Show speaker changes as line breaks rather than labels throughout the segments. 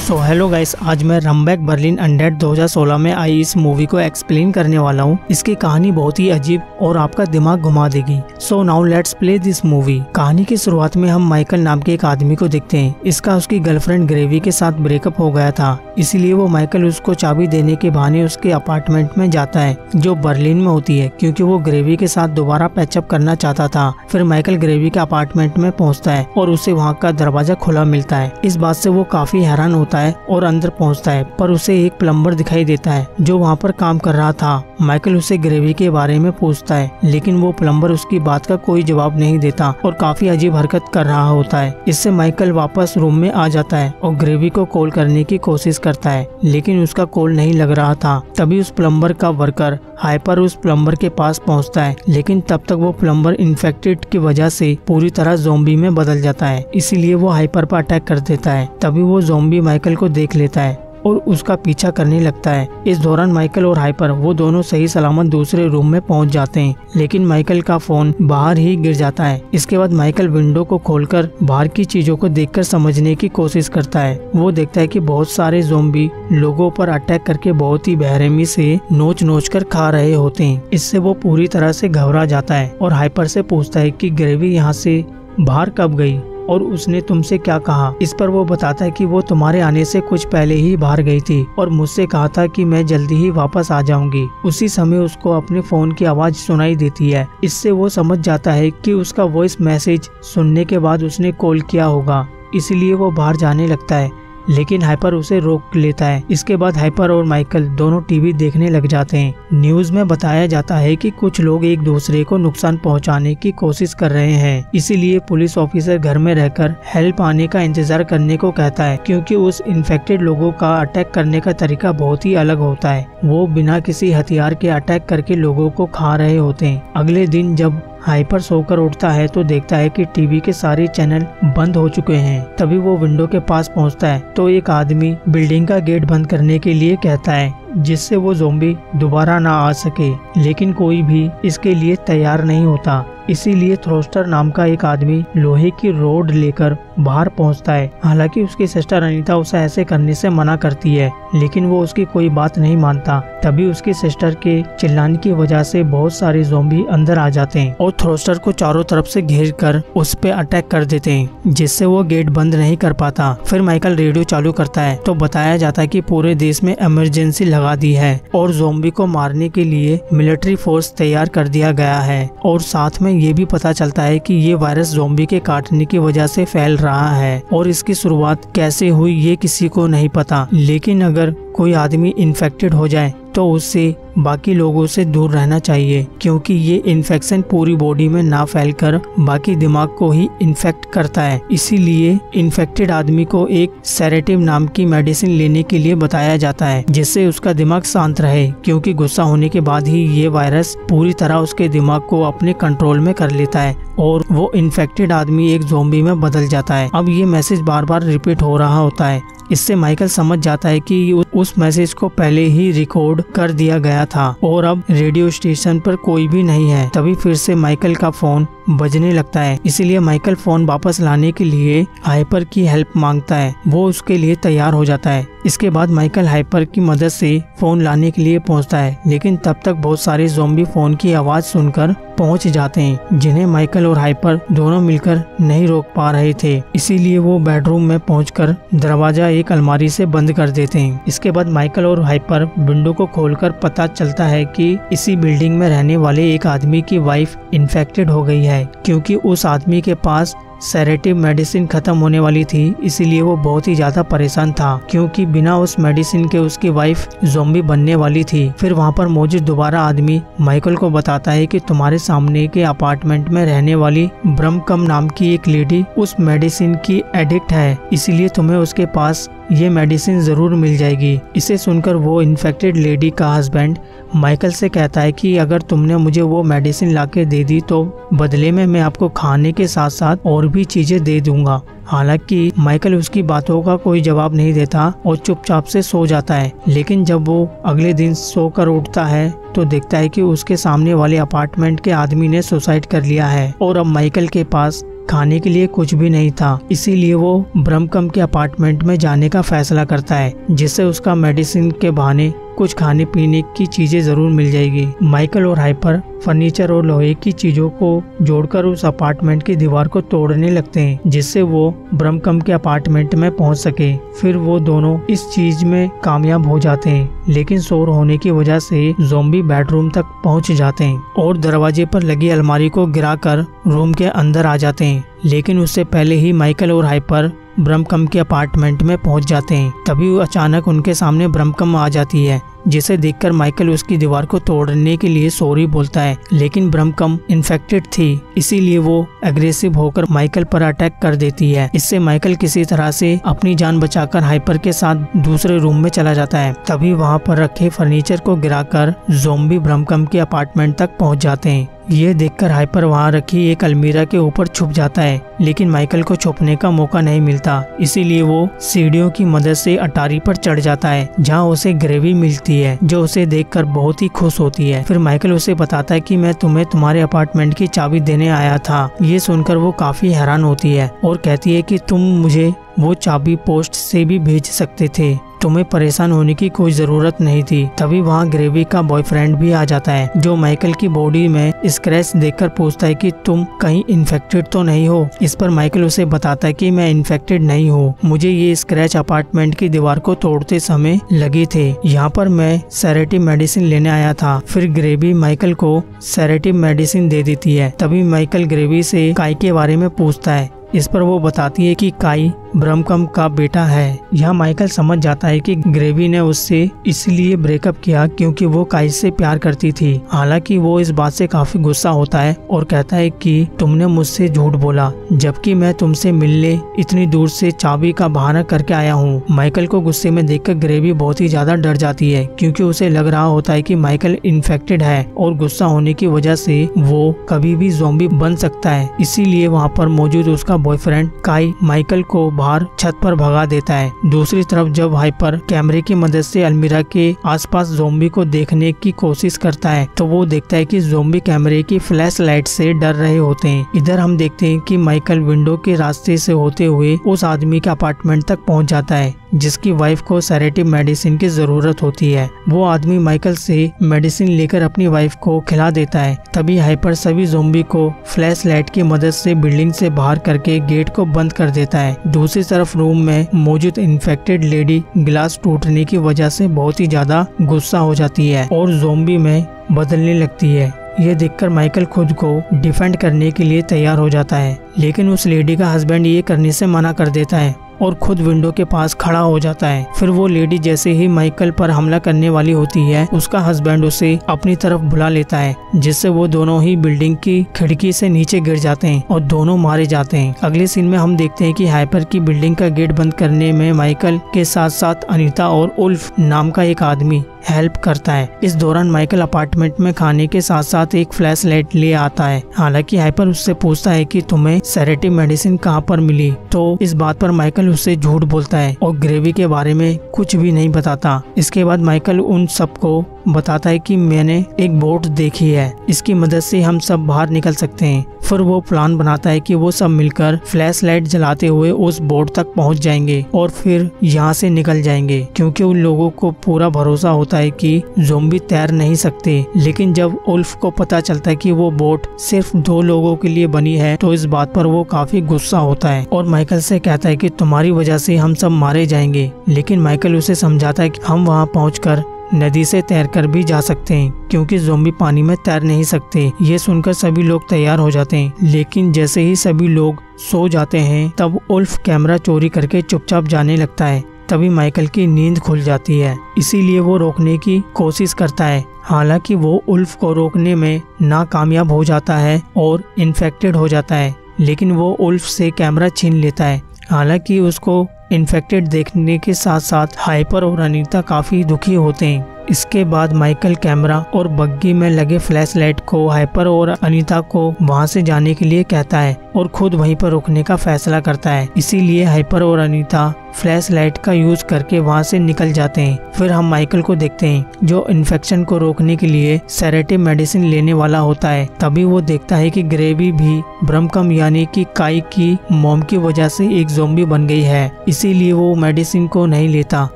So hello guys, आज मैं रमबैक Berlin undead 2016 में आई इस मूवी को एक्सप्लेन करने वाला हूँ। इसकी कहानी बहुत ही अजीब और आपका दिमाग घुमा देगी। So now let's play this movie. कहानी की शुरुआत में हम माइकल नाम के एक आदमी को देखते हैं। इसका उसकी गर्लफ्रेंड ग्रेवी के साथ ब्रेकअप हो गया था, इसीलिए वो माइकल उसको चाबी देने के बहाने उसके अपार्टमेंट में जाता है जो बर्लिन में होती है, क्योंकि वो ग्रेवी के साथ दोबारा पैचअप करना चाहता था। फिर माइकल ग्रेवी के अपार्टमेंट में पहुँचता है और उसे वहाँ का दरवाजा खुला मिलता है। इस बात से वो काफी हैरान होता है और अंदर पहुंचता है, पर उसे एक प्लम्बर दिखाई देता है जो वहां पर काम कर रहा था। माइकल उसे ग्रेवी के बारे में पूछता है, लेकिन वो प्लम्बर उसकी बात का कोई जवाब नहीं देता और काफी अजीब हरकत कर रहा होता है। इससे माइकल वापस रूम में आ जाता है और ग्रेवी को कॉल करने की कोशिश करता है, लेकिन उसका कॉल नहीं लग रहा था। तभी उस प्लम्बर का वर्कर हाइपर उस प्लम्बर के पास पहुंचता है, लेकिन तब तक वो प्लम्बर इन्फेक्टेड की वजह से पूरी तरह ज़ॉम्बी में बदल जाता है, इसीलिए वो हाइपर पर अटैक कर देता है। तभी वो ज़ॉम्बी माइकल को देख लेता है और उसका पीछा करने लगता है। इस दौरान माइकल और हाइपर वो दोनों सही सलामत दूसरे रूम में पहुंच जाते हैं, लेकिन माइकल का फोन बाहर ही गिर जाता है। इसके बाद माइकल विंडो को खोलकर बाहर की चीजों को देखकर समझने की कोशिश करता है। वो देखता है कि बहुत सारे ज़ॉम्बी लोगों पर अटैक करके बहुत ही बेरहमी से नोच नोच कर खा रहे होते हैं। इससे वो पूरी तरह से घबरा जाता है और हाइपर से पूछता है कि ग्रेवी यहाँ से बाहर कब गई और उसने तुमसे क्या कहा। इस पर वो बताता है कि वो तुम्हारे आने से कुछ पहले ही बाहर गई थी और मुझसे कहा था कि मैं जल्दी ही वापस आ जाऊंगी। उसी समय उसको अपने फोन की आवाज सुनाई देती है। इससे वो समझ जाता है कि उसका वॉइस मैसेज सुनने के बाद उसने कॉल किया होगा, इसलिए वो बाहर जाने लगता है, लेकिन हाइपर उसे रोक लेता है। इसके बाद हाइपर और माइकल दोनों टीवी देखने लग जाते हैं। न्यूज में बताया जाता है कि कुछ लोग एक दूसरे को नुकसान पहुंचाने की कोशिश कर रहे हैं, इसीलिए पुलिस ऑफिसर घर में रहकर हेल्प आने का इंतजार करने को कहता है, क्योंकि उस इन्फेक्टेड लोगों का अटैक करने का तरीका बहुत ही अलग होता है। वो बिना किसी हथियार के अटैक करके लोगों को खा रहे होते हैं। अगले दिन जब हाइपर सोकर उठता है तो देखता है कि टीवी के सारे चैनल बंद हो चुके हैं। तभी वो विंडो के पास पहुंचता है तो एक आदमी बिल्डिंग का गेट बंद करने के लिए कहता है, जिससे वो ज़ॉम्बी दोबारा ना आ सके, लेकिन कोई भी इसके लिए तैयार नहीं होता। इसीलिए थ्रोस्टर नाम का एक आदमी लोहे की रोड लेकर बाहर पहुंचता है। हालांकि उसकी सिस्टर अनीता उसे ऐसे करने से मना करती है, लेकिन वो उसकी कोई बात नहीं मानता। तभी उसकी सिस्टर के चिल्लाने की वजह से बहुत सारे ज़ॉम्बी अंदर आ जाते हैं और थ्रोस्टर को चारों तरफ से घेर कर उस पे अटैक कर देते हैं, जिससे वो गेट बंद नहीं कर पाता। फिर माइकल रेडियो चालू करता है तो बताया जाता है कि पूरे देश में इमरजेंसी लगा दी है और ज़ॉम्बी को मारने के लिए मिलिट्री फोर्स तैयार कर दिया गया है। और साथ में ये भी पता चलता है कि ये वायरस ज़ॉम्बी के काटने की वजह से फैल रहा है और इसकी शुरुआत कैसे हुई ये किसी को नहीं पता। लेकिन अगर कोई आदमी इन्फेक्टेड हो जाए तो उससे बाकी लोगों से दूर रहना चाहिए, क्योंकि ये इन्फेक्शन पूरी बॉडी में ना फैलकर बाकी दिमाग को ही इन्फेक्ट करता है। इसीलिए इन्फेक्टेड आदमी को एक सेडेटिव नाम की मेडिसिन लेने के लिए बताया जाता है, जिससे उसका दिमाग शांत रहे, क्योंकि गुस्सा होने के बाद ही ये वायरस पूरी तरह उसके दिमाग को अपने कंट्रोल में कर लेता है और वो इन्फेक्टेड आदमी एक ज़ॉम्बी में बदल जाता है। अब ये मैसेज बार बार रिपीट हो रहा होता है। इससे माइकल समझ जाता है कि उस मैसेज को पहले ही रिकॉर्ड कर दिया गया था और अब रेडियो स्टेशन पर कोई भी नहीं है। तभी फिर से माइकल का फोन बजने लगता है, इसीलिए माइकल फोन वापस लाने के लिए हाइपर की हेल्प मांगता है। वो उसके लिए तैयार हो जाता है। इसके बाद माइकल हाइपर की मदद से फोन लाने के लिए पहुंचता है, लेकिन तब तक बहुत सारे ज़ॉम्बी फोन की आवाज सुनकर पहुंच जाते हैं, जिन्हें माइकल और हाइपर दोनों मिलकर नहीं रोक पा रहे थे। इसीलिए वो बेडरूम में पहुंचकर दरवाजा एक अलमारी से बंद कर देते हैं। इसके बाद माइकल और हाइपर विंडो को खोलकर पता चलता है कि इसी बिल्डिंग में रहने वाले एक आदमी की वाइफ इन्फेक्टेड हो गई है, क्योंकि उस आदमी के पास सेडेटिव मेडिसिन खत्म होने वाली थी। इसीलिए वो बहुत ही ज्यादा परेशान था, क्योंकि बिना उस मेडिसिन के उसकी वाइफ ज़ॉम्बी बनने वाली थी। फिर वहाँ पर मौजूद दोबारा आदमी माइकल को बताता है कि तुम्हारे सामने के अपार्टमेंट में रहने वाली ब्रह्मकम नाम की एक लेडी उस मेडिसिन की एडिक्ट है, इसीलिए तुम्हें उसके पास ये मेडिसिन जरूर मिल जाएगी। इसे सुनकर वो इन्फेक्टेड लेडी का हस्बैंड माइकल से कहता है कि अगर तुमने मुझे वो मेडिसिन लाके दे दी तो बदले में मैं आपको खाने के साथ साथ और भी चीजें दे दूंगा। हालांकि माइकल उसकी बातों का कोई जवाब नहीं देता और चुपचाप से सो जाता है। लेकिन जब वो अगले दिन सोकर उठता है तो देखता है कि उसके सामने वाले अपार्टमेंट के आदमी ने सुसाइड कर लिया है और अब माइकल के पास खाने के लिए कुछ भी नहीं था, इसीलिए वो ब्रह्मकम के अपार्टमेंट में जाने का फैसला करता है, जिससे उसका मेडिसिन के बहाने कुछ खाने पीने की चीजें जरूर मिल जाएगी। माइकल और हाइपर फर्नीचर और लोहे की चीजों को जोड़कर उस अपार्टमेंट की दीवार को तोड़ने लगते हैं, जिससे वो ब्रह्मकम के अपार्टमेंट में पहुंच सके। फिर वो दोनों इस चीज में कामयाब हो जाते हैं, लेकिन शोर होने की वजह से ज़ॉम्बी बेडरूम तक पहुंच जाते हैं और दरवाजे पर लगी अलमारी को गिराकर रूम के अंदर आ जाते हैं। लेकिन उससे पहले ही माइकल और हाइपर ब्रह्मकम के अपार्टमेंट में पहुंच जाते हैं। तभी अचानक उनके सामने ब्रह्मकम आ जाती है, जिसे देखकर माइकल उसकी दीवार को तोड़ने के लिए सॉरी बोलता है, लेकिन ब्रह्मकम इन्फेक्टेड थी, इसीलिए वो एग्रेसिव होकर माइकल पर अटैक कर देती है। इससे माइकल किसी तरह से अपनी जान बचाकर हाइपर के साथ दूसरे रूम में चला जाता है। तभी वहाँ पर रखे फर्नीचर को गिराकर ज़ॉम्बी ब्रह्मकम के अपार्टमेंट तक पहुँच जाते हैं। ये देखकर हाइपर वहाँ रखी एक अलमीरा के ऊपर छुप जाता है, लेकिन माइकल को छुपने का मौका नहीं मिलता, इसीलिए वो सीढ़ियों की मदद से अटारी पर चढ़ जाता है, जहाँ उसे ग्रेवी मिलती है, जो उसे देखकर बहुत ही खुश होती है। फिर माइकल उसे बताता है कि मैं तुम्हें तुम्हारे अपार्टमेंट की चाबी देने आया था। ये सुनकर वो काफी हैरान होती है और कहती है कि तुम मुझे वो चाबी पोस्ट से भी भेज सकते थे, तुम्हें परेशान होने की कोई जरूरत नहीं थी। तभी वहाँ ग्रेवी का बॉयफ्रेंड भी आ जाता है, जो माइकल की बॉडी में स्क्रैच देखकर पूछता है कि तुम कहीं इन्फेक्टेड तो नहीं हो। इस पर माइकल उसे बताता है कि मैं इन्फेक्टेड नहीं हूँ, मुझे ये स्क्रैच अपार्टमेंट की दीवार को तोड़ते समय लगे थे। यहाँ पर मैं सेडेटिव मेडिसिन लेने आया था। फिर ग्रेवी माइकल को सेडेटिव मेडिसिन दे देती है। तभी माइकल ग्रेवी से काई के बारे में पूछता है। इस पर वो बताती है कि काई ब्रह्मकम का बेटा है। यह माइकल समझ जाता है कि ग्रेवी ने उससे इसलिए ब्रेकअप किया क्योंकि वो काई से प्यार करती थी। हालांकि वो इस बात से काफी गुस्सा होता है और कहता है कि तुमने मुझसे झूठ बोला, जबकि मैं तुमसे मिलने इतनी दूर से चाबी का बहाना करके आया हूँ। माइकल को गुस्से में देखकर ग्रेवी बहुत ही ज्यादा डर जाती है, क्योंकि उसे लग रहा होता है कि माइकल इन्फेक्टेड है और गुस्सा होने की वजह से वो कभी भी ज़ॉम्बी बन सकता है। इसीलिए वहाँ पर मौजूद उसका बॉयफ्रेंड काई माइकल को बाहर छत पर भगा देता है। दूसरी तरफ जब हाइपर कैमरे की मदद से अलमीरा के आसपास ज़ॉम्बी को देखने की कोशिश करता है, तो वो देखता है कि ज़ॉम्बी कैमरे की फ्लैश लाइट से डर रहे होते हैं। इधर हम देखते हैं कि माइकल विंडो के रास्ते से होते हुए उस आदमी के अपार्टमेंट तक पहुंच जाता है, जिसकी वाइफ को सेडेटिव मेडिसिन की जरूरत होती है। वो आदमी माइकल से मेडिसिन लेकर अपनी वाइफ को खिला देता है। तभी हाइपर सभी ज़ॉम्बी को फ्लैश लाइट की मदद से बिल्डिंग से बाहर करके गेट को बंद कर देता है। दूसरी तरफ रूम में मौजूद इन्फेक्टेड लेडी ग्लास टूटने की वजह से बहुत ही ज्यादा गुस्सा हो जाती है और ज़ॉम्बी में बदलने लगती है। ये देखकर माइकल खुद को डिफेंड करने के लिए तैयार हो जाता है, लेकिन उस लेडी का हस्बैंड ये करने से मना कर देता है और खुद विंडो के पास खड़ा हो जाता है। फिर वो लेडी जैसे ही माइकल पर हमला करने वाली होती है, उसका हस्बैंड उसे अपनी तरफ बुला लेता है, जिससे वो दोनों ही बिल्डिंग की खिड़की से नीचे गिर जाते हैं और दोनों मारे जाते हैं। अगले सीन में हम देखते हैं कि हाइपर की बिल्डिंग का गेट बंद करने में माइकल के साथ साथ अनीता और उल्फ नाम का एक आदमी हेल्प करता है। इस दौरान माइकल अपार्टमेंट में खाने के साथ साथ एक फ्लैश लाइट ले आता है। हालांकि हाइपर उससे पूछता है कि तुम्हें सेडेटिव मेडिसिन कहाँ पर मिली, तो इस बात पर माइकल उससे झूठ बोलता है और ग्रेवी के बारे में कुछ भी नहीं बताता। इसके बाद माइकल उन सबको बताता है कि मैंने एक बोट देखी है, इसकी मदद से हम सब बाहर निकल सकते हैं। फिर वो प्लान बनाता है कि वो सब मिलकर फ्लैश लाइट जलाते हुए उस बोट तक पहुंच जाएंगे और फिर यहाँ से निकल जाएंगे, क्योंकि उन लोगों को पूरा भरोसा होता है कि ज़ॉम्बी तैर नहीं सकते। लेकिन जब उल्फ को पता चलता है कि वो बोट सिर्फ 2 लोगों के लिए बनी है, तो इस बात पर वो काफी गुस्सा होता है और माइकल से कहता है कि तुम्हारी वजह से हम सब मारे जाएंगे। लेकिन माइकल उसे समझाता है कि हम वहाँ पहुँचकर नदी से तैरकर भी जा सकते हैं, क्योंकि ज़ॉम्बी पानी में तैर नहीं सकते। ये सुनकर सभी लोग तैयार हो जाते हैं, लेकिन जैसे ही सभी लोग सो जाते हैं, तब उल्फ कैमरा चोरी करके चुपचाप जाने लगता है। तभी माइकल की नींद खुल जाती है, इसीलिए वो रोकने की कोशिश करता है। हालांकि वो उल्फ को रोकने में नाकामयाब हो जाता है और इन्फेक्टेड हो जाता है, लेकिन वो उल्फ से कैमरा छीन लेता है। हालांकि उसको इन्फेक्टेड देखने के साथ साथ हाइपर और अनीता काफी दुखी होते हैं। इसके बाद माइकल कैमरा और बग्गी में लगे फ्लैश लाइट को हाइपर और अनीता को वहां से जाने के लिए कहता है और खुद वहीं पर रुकने का फैसला करता है। इसीलिए हाइपर और अनीता फ्लैश लाइट का यूज करके वहां से निकल जाते हैं। फिर हम माइकल को देखते हैं जो इन्फेक्शन को रोकने के लिए सेडेटिव मेडिसिन लेने वाला होता है। तभी वो देखता है कि ग्रेवी भी ब्रह्मकम यानी कि काई की मॉम की वजह से एक ज़ॉम्बी बन गई है। इसीलिए वो मेडिसिन को नहीं लेता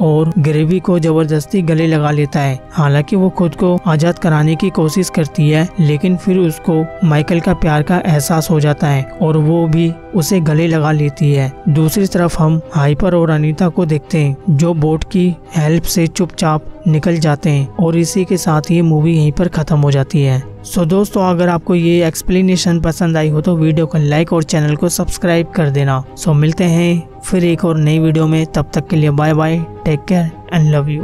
और ग्रेवी को जबरदस्ती गले लगा लेता है। हालांकि वो खुद को आजाद कराने की कोशिश करती है, लेकिन फिर उसको माइकल का प्यार का एहसास हो जाता है और वो भी उसे गले लगा लेती है। दूसरी तरफ हम हाइपर और अनीता को देखते हैं जो बोट की हेल्प से चुपचाप निकल जाते हैं और इसी के साथ ये मूवी यहीं पर खत्म हो जाती है। सो दोस्तों, अगर आपको ये एक्सप्लेनेशन पसंद आई हो तो वीडियो को लाइक और चैनल को सब्सक्राइब कर देना। सो मिलते हैं फिर एक और नई वीडियो में, तब तक के लिए bye bye, take care and love you.